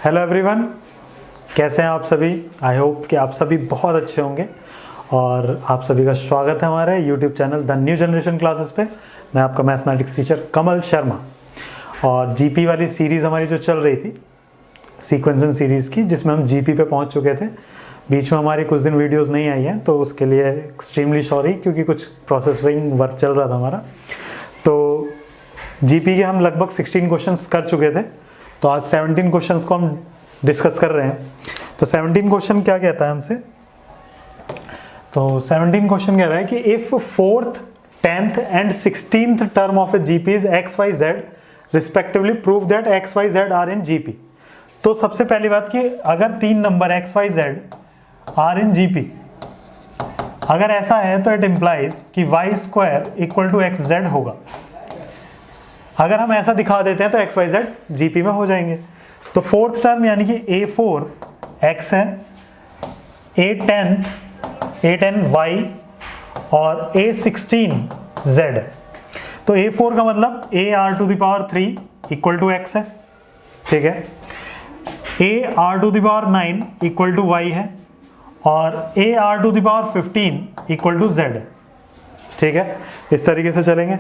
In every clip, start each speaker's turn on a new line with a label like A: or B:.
A: Hello everyone, कैसे हैं आप सभी। आई होप कि आप सभी बहुत अच्छे होंगे और आप सभी का स्वागत है हमारे YouTube channel the new generation classes पे। मैं आपका मैथमेटिक्स टीचर कमल शर्मा और जीपी वाली सीरीज़ हमारी जो चल रही थी सीक्वेंसिंग सीरीज़ की, जिसमें हम जीपी पे पहुंच चुके थे। बीच में हमारी कुछ दिन वीडियोस नहीं आई हैं तो उसके लिए एक्सट्रीमली सॉरी, क्योंकि कुछ प्रोसेसिंग वर्क चल रहा था हमारा। तो जीपी के हम लगभग 16 क्वेश्चंस कर चुके थे, तो आज 17 क्वेश्चंस को हम डिस्कस कर रहे हैं। तो 17 क्वेश्चन क्या कहता है हमसे, तो 17 क्वेश्चन कह रहा है कि if 4th, 10th and 16th term of a GP is X Y Z respectively prove that X Y Z are in GP. तो सबसे पहली बात कि अगर तीन number X Y Z are in GP, अगर ऐसा है तो इट इम्प्लाइज कि Y square equal to X Z होगा। अगर हम ऐसा दिखा देते हैं तो एक्स वाई जेड जीपी में हो जाएंगे। तो फोर्थ टर्म यानी कि A4 x है, A10 y और A16 z है। तो A4 का मतलब AR⁻³ इक्वल टू x है, ठीक है। AR�9 इक्वल टू y है और AR⁻15 इक्वल टू z है, ठीक है। इस तरीके से चलेंगे।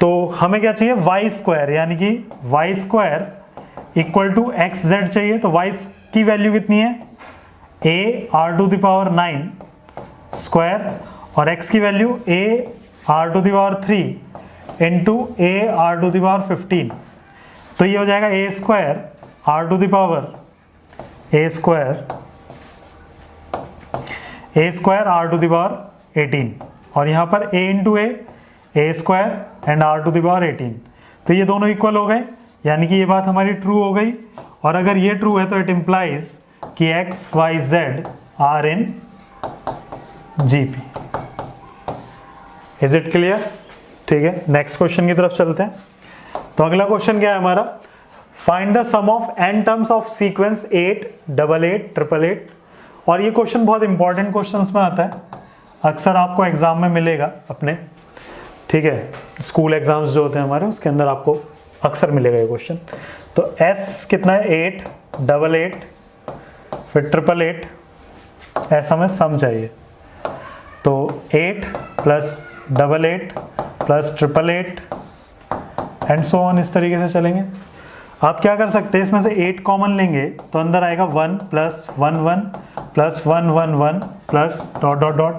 A: तो हमें क्या चाहिए, वाई स्क्वायर, यानी कि Y square equal to X Z चाहिए। तो वाई की वैल्यू कितनी है, AR�9 स्क्वायर और एक्स की वैल्यू AR⁻³ इंटू AR⁻15। तो ये हो जाएगा A स्क्वायर R⁻18 और यहाँ पर A into A square and R⁻18। तो ये दोनों इक्वल हो गए, यानी कि ये बात हमारी ट्रू हो गई। और अगर ये ट्रू है तो इट इम्प्लाइज कि X Y Z are in G. Is it clear? ठीक है, नेक्स्ट क्वेश्चन की तरफ चलते हैं। तो अगला क्वेश्चन क्या है हमारा, find the sum of n terms of sequence 8, 88, 888। और ये क्वेश्चन बहुत इंपॉर्टेंट क्वेश्चन में आता है, अक्सर आपको एग्जाम में मिलेगा अपने, ठीक है। स्कूल एग्जाम्स जो होते हैं हमारे, उसके अंदर आपको अक्सर मिलेगा ये क्वेश्चन। तो S कितना है, 8, 88, फिर 888, ऐसा हमें सम चाहिए। तो 8 plus 88 plus 888 and so on, इस तरीके से चलेंगे। आप क्या कर सकते हैं, इसमें से 8 कॉमन लेंगे तो अंदर आएगा 1 plus 1 1 plus 1 1 1 plus dot dot dot.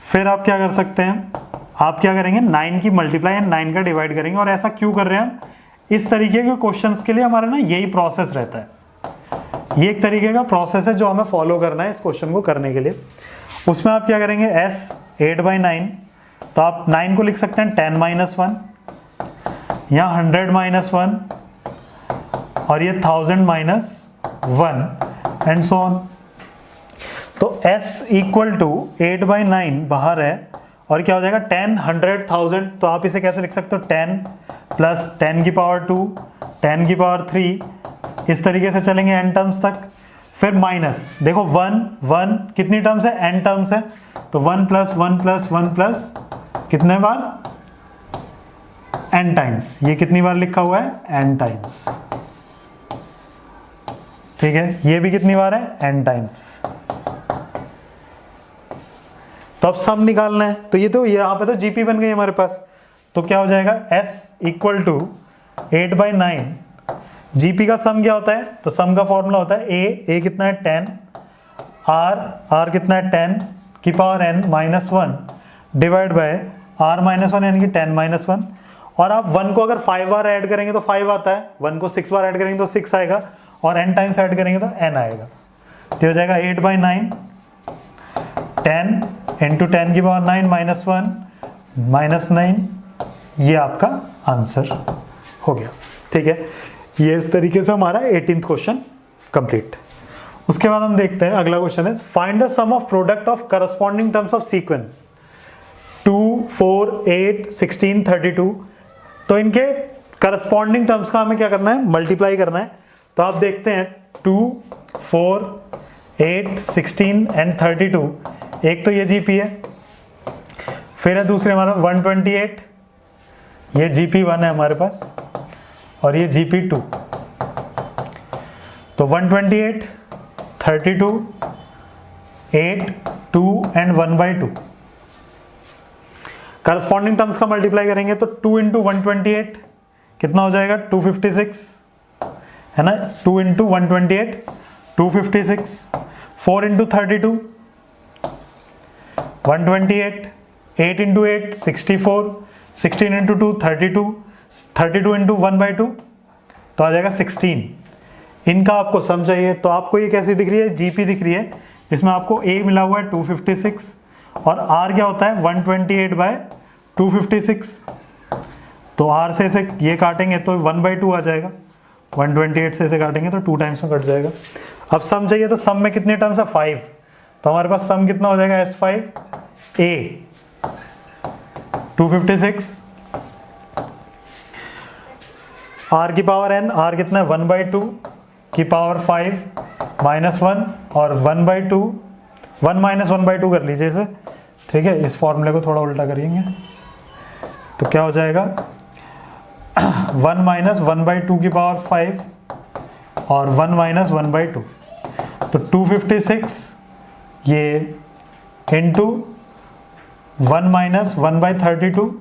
A: फिर आप क्या कर सकते हैं, आप क्या करेंगे, 9 की मल्टीप्लाई एंड 9 का डिवाइड करेंगे। और ऐसा क्यों कर रहे हैं हम, इस तरीके के क्वेश्चंस के लिए हमारा ना यही प्रोसेस रहता है। ये एक तरीके का प्रोसेस है जो हमें फॉलो करना है इस क्वेश्चन को करने के लिए। उसमें आप क्या करेंगे, S 8/9, तो आप 9 को लिख सकते हैं 10 - 1, यहाँ 100 - 1 और ये 1000 - 1 एंड सो ऑन। तो S इक्वल टू 8/9 बाहर है और क्या हो जाएगा 10, 100, 1000। तो आप इसे कैसे लिख सकते हो, 10 प्लस 10 की पावर 2, 10 की पावर 3, इस तरीके से चलेंगे n टर्म्स तक। फिर माइनस, देखो 1 1 कितनी टर्म्स है, n टर्म्स है। तो 1 प्लस 1 प्लस 1 प्लस कितने बार, n टाइम्स। ये कितनी बार लिखा हुआ है, n टाइम्स, ठीक है। ये भी कितनी बार है, n टाइम्स। तो अब सम निकालना है, तो ये यहाँ पे तो जीपी बन गई हमारे पास। तो क्या हो जाएगा, S इक्वल टू 8/9। जीपी का सम क्या होता है, तो सम का फॉर्मूला होता है A कितना है 10, R कितना है 10 की power n -1 divide by R -1 यानी कि 10 - 1। और आप 1 को अगर 5 बार ऐड करेंगे तो 5 आता है, 1 को 6 बार ऐड करेंगे तो 6 आएगा और n टाइम्स ऐड करेंगे तो n आएगा। तो हो जाएगा 8/9 10 इंटू 10 की पावर 9 -1 -9, ये आपका आंसर हो गया, ठीक है। ये इस तरीके से हमारा 18th क्वेश्चन कंप्लीट। उसके बाद हम देखते हैं अगला क्वेश्चन है, find the sum of product of corresponding terms of sequence 2, 4, 8, 16, 32। तो इनके करस्पॉन्डिंग टर्म्स का हमें क्या करना है, मल्टीप्लाई करना है। तो आप देखते हैं 2, 4, 8, 16 एंड 32। एक तो ये जीपी है, फिर है दूसरे हमारा 128, ये GP1 है हमारे पास और ये GP2। तो 128, 32, 8, 2 एंड 1/2। करस्पॉन्डिंग टर्म्स का मल्टीप्लाई करेंगे तो 2 इंटू 128 कितना हो जाएगा 256 है ना। 2 into 128 256, 4 into 32 128, 8 into 8 64, 16 into 2 32, 32 into 1/2 तो आ जाएगा 16। इनका आपको सम चाहिए तो आपको ये कैसी दिख रही है, जीपी दिख रही है, इसमें आपको ए मिला हुआ है 256 और आर क्या होता है 128/256। तो आर से इसे ये काटेंगे तो 1/2 आ जाएगा, 128 से इसे काटेंगे तो 2 टाइम्स में कट जाएगा। अब सम चाहिए तो सम में कितने टर्म्स है 5, तो हमारे पास सम कितना हो जाएगा S5 A 256 r की पावर n, r कितना है 1/2 की पावर 5 -1 और 1/2 1 - 1/2 कर लीजिए इसे, ठीक है। इस फॉर्मूले को थोड़ा उल्टा करेंगे तो क्या हो जाएगा 1 - 1/2 की पावर 5 और 1 - 1/2 तो 256 ये इंटू 1 - 1/32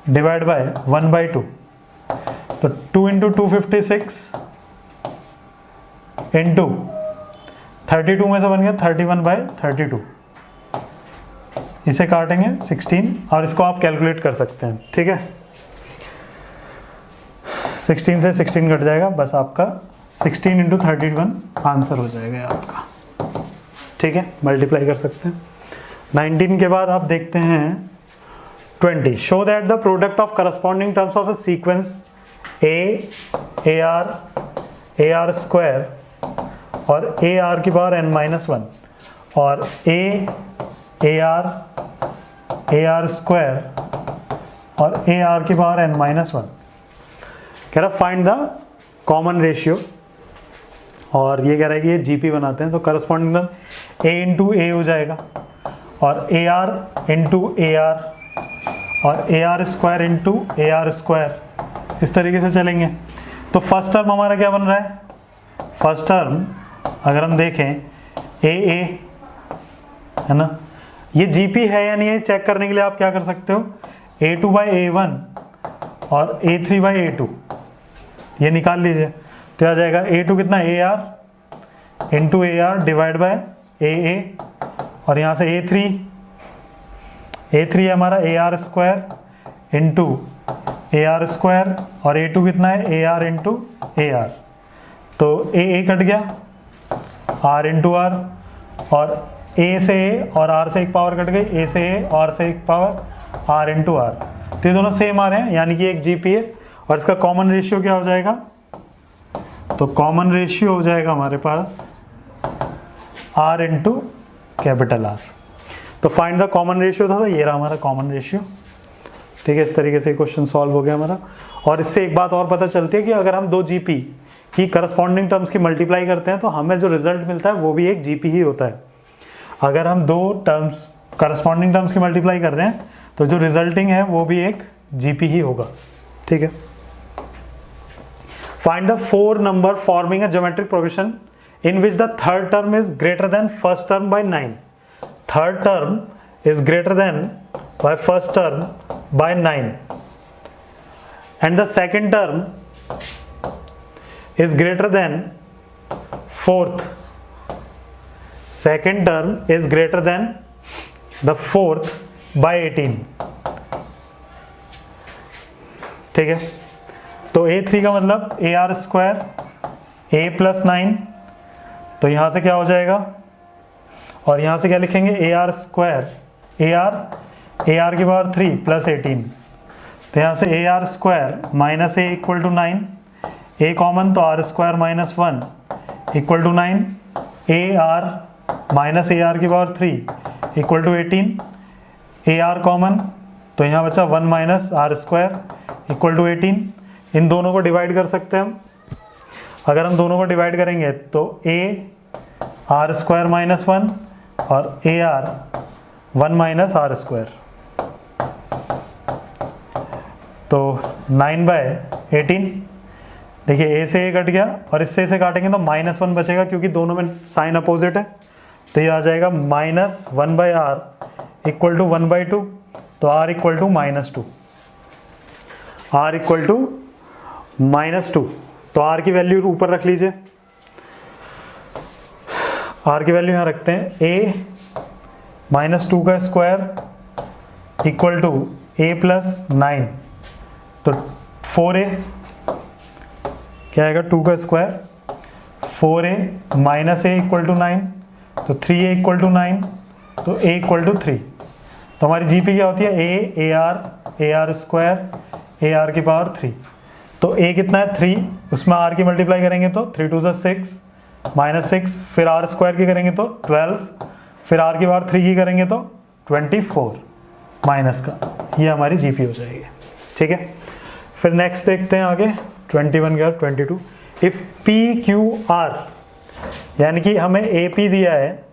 A: डिवाइड बाय 1/2 तो 2 इंटू 256 इंटू 32 में से बन गया 31/32। इसे काटेंगे 16 और इसको आप कैलकुलेट कर सकते हैं, ठीक है। 16 से 16 कट जाएगा, बस आपका 16 इंटू 31 आंसर हो जाएगा आपका, ठीक है। मल्टीप्लाई कर सकते हैं। 19 के बाद आप देखते हैं 20। Show that the product of corresponding terms of a sequence AR square और AR की पावर n-1 और AR स्क्वायर और AR की पावर n-1 कह रहा फाइंड द कॉमन रेशियो और ये कह रहा है कि ये GP बनाते हैं तो corresponding term A into A हो जाएगा और AR इंटू AR और AR square into AR square, इस तरीके से चलेंगे। तो फर्स्ट टर्म हमारा क्या बन रहा है, फर्स्ट टर्म अगर हम देखें AA है ना, ये GP है या नहीं है चेक करने के लिए आप क्या कर सकते हो, A2/A1 और A3/A2 ये निकाल लीजिए तो आ जाएगा A2 कितना AR into AR divide by AA और यहाँ से A3 है हमारा AR square into AR square और A2 कितना है AR इंटू AR तो AA कट गया R इंटू R और A से A और R से एक पावर कट गई, A से A और से एक पावर R इंटू R, तो ये दोनों सेम आ रहे हैं यानी कि एक GP है। और इसका कॉमन रेशियो क्या हो जाएगा, तो कॉमन रेशियो हो जाएगा हमारे पास R इंटू कैपिटल R। तो फाइंड द कॉमन रेशियो था, तो ये रहा हमारा कॉमन रेशियो, ठीक है। इस तरीके से क्वेश्चन सॉल्व हो गया हमारा। और इससे एक बात और पता चलती है कि अगर हम दो GP की करस्पॉन्डिंग टर्म्स की मल्टीप्लाई करते हैं तो हमें जो रिजल्ट मिलता है वो भी एक GP ही होता है। अगर हम दो टर्म्स करस्पॉन्डिंग टर्म्स की मल्टीप्लाई कर रहे हैं तो जो रिजल्टिंग है वो भी एक GP ही होगा, ठीक है। Find the 4 number forming a geometric progression in which the third term is greater than first term by 9. Third term is greater than by first term by 9 and the second term is greater than fourth. Second term is greater than the fourth by 18, ठीक है। तो A3 का मतलब AR square A plus 9, तो यहाँ से क्या हो जाएगा और यहाँ से क्या लिखेंगे AR स्क्वायर AR की पावर 3 प्लस 18, तो यहाँ से AR square minus A equal to 9, A common तो R square minus 1 equal to 9, AR minus AR की power 3 equal to 18, AR common तो यहाँ बचा 1 minus R square equal to 18। इन दोनों को डिवाइड कर सकते हैं हम, अगर हम दोनों को डिवाइड करेंगे तो AR स्क्वायर माइनस 1 और AR 1 माइनस R स्क्वायर, तो 9/18 देखिए ए से ए कट गया और इससे इसे काटेंगे तो -1 बचेगा क्योंकि दोनों में साइन अपोजिट है, तो ये आ जाएगा -1/r इक्वल टू 1/2, तो r equal to -2, r equal to -2। तो r की वैल्यू ऊपर रख लीजिए, r की वैल्यू यहाँ रखते हैं, a -2 का स्क्वायर इक्वल टू a + 9, तो 4a क्या आएगा, 2 का square 4a - a equal to 9, तो 3a इक्वल टू 9, तो a इक्वल टू 3। तो हमारी जीपी क्या होती है, ar स्क्वायर ar की पावर 3। तो a कितना है 3, उसमें r की मल्टीप्लाई करेंगे तो 3 2 6 -6, फिर r स्क्वायर की करेंगे तो 12, फिर r की पावर 3 की करेंगे तो 24 माइनस का, ये हमारी जीपी हो जाएगी। ठीक है, फिर नेक्स्ट देखते हैं आगे 21 का 22। इफ पी क्यू आर, यानी कि हमें ए पी दिया है,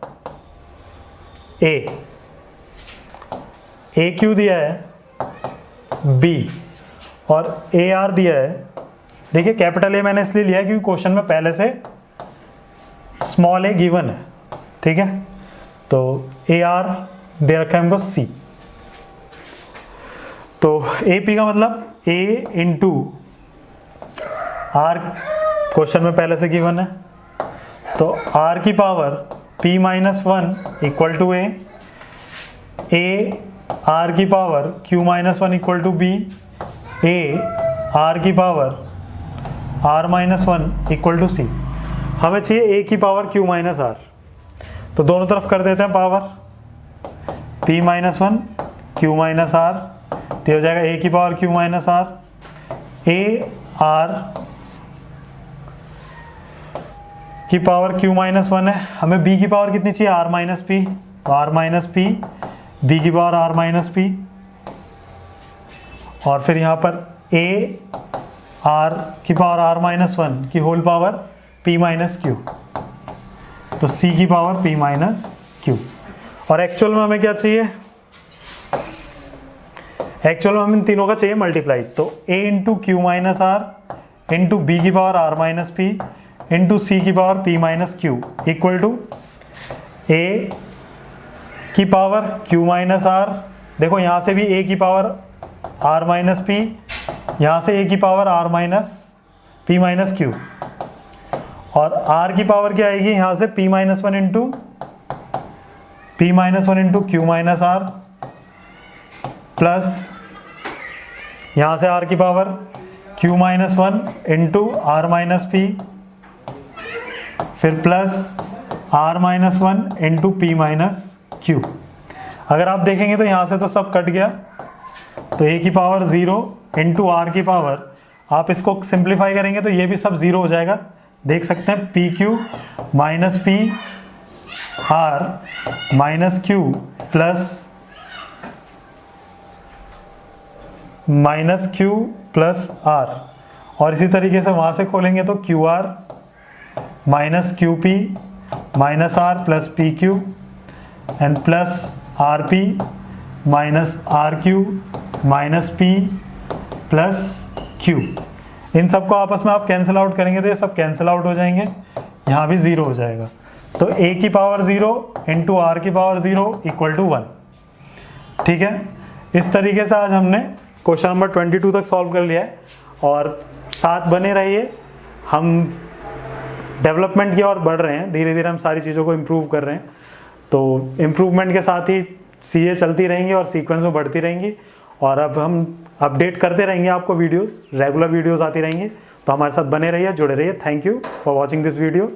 A: ए क्यू दिया है बी, और ए आर दिया है। देखिए कैपिटल ए मैंने इसलिए लिया है क्योंकि क्वेश्चन में पहले से स्मॉल ए गिवन है। ठीक है, तो ए आर दे रखा है हमको सी, तो ए पी का मतलब ए इंटू आर क्वेश्चन में पहले से गिवन है, तो आर की power p - 1 equal to a r की power q - 1 equal to b, r की power r - 1 equal to c. हमें चाहिए a की पावर q - r, तो दोनों तरफ कर देते हैं पावर, p - 1 q - r, तो हो जाएगा a की पावर q - r, आर की पावर q - 1 है, हमें b की पावर कितनी चाहिए, r - p, तो r - p, b की पावर r - p, और फिर यहाँ पर a r की पावर r - 1 की होल पावर p - q, तो c की पावर p - q। और एक्चुअल में हमें क्या चाहिए, एक्चुअल में हमें इन तीनों का चाहिए मल्टीप्लाई, तो a into Q - r into B की power r - p into C की power p - q equal to a की पावर q - r। देखो यहाँ से भी a की पावर r - p, यहाँ से a की पावर r - p - q, और r की पावर क्या आएगी यहाँ से p - 1 into q - r, plus यहाँ से r की power q - 1 into r - p, फिर plus r - 1 into p - q। अगर आप देखेंगे तो यहाँ से तो सब कट गया, तो a की पावर 0 इंटू r की पावर, आप इसको सिंप्लीफाई करेंगे तो ये भी सब 0 हो जाएगा। देख सकते हैं p q minus p r minus q plus r, और इसी तरीके से वहाँ से खोलेंगे तो q r minus q p minus r plus p q and plus r p minus r q minus p plus q. इन सबको आपस में आप कैंसिल आउट करेंगे तो ये सब कैंसिल आउट हो जाएंगे, यहाँ भी 0 हो जाएगा। तो a की पावर 0 इंटू आर की पावर 0 इक्वल टू 1। ठीक है, इस तरीके से आज हमने क्वेश्चन नंबर 22 तक सॉल्व कर लिया है, और साथ बने रहिए, हम डेवलपमेंट की ओर बढ़ रहे हैं, धीरे धीरे हम सारी चीज़ों को इम्प्रूव कर रहे हैं। तो इम्प्रूवमेंट के साथ ही चीज़ें चलती रहेंगी और सीक्वेंस में बढ़ती रहेंगी, और अब हम अपडेट करते रहेंगे आपको, वीडियोस रेगुलर वीडियोस आती रहेंगी। तो हमारे साथ बने रहिए, जुड़े रहिए। Thank you for watching this video.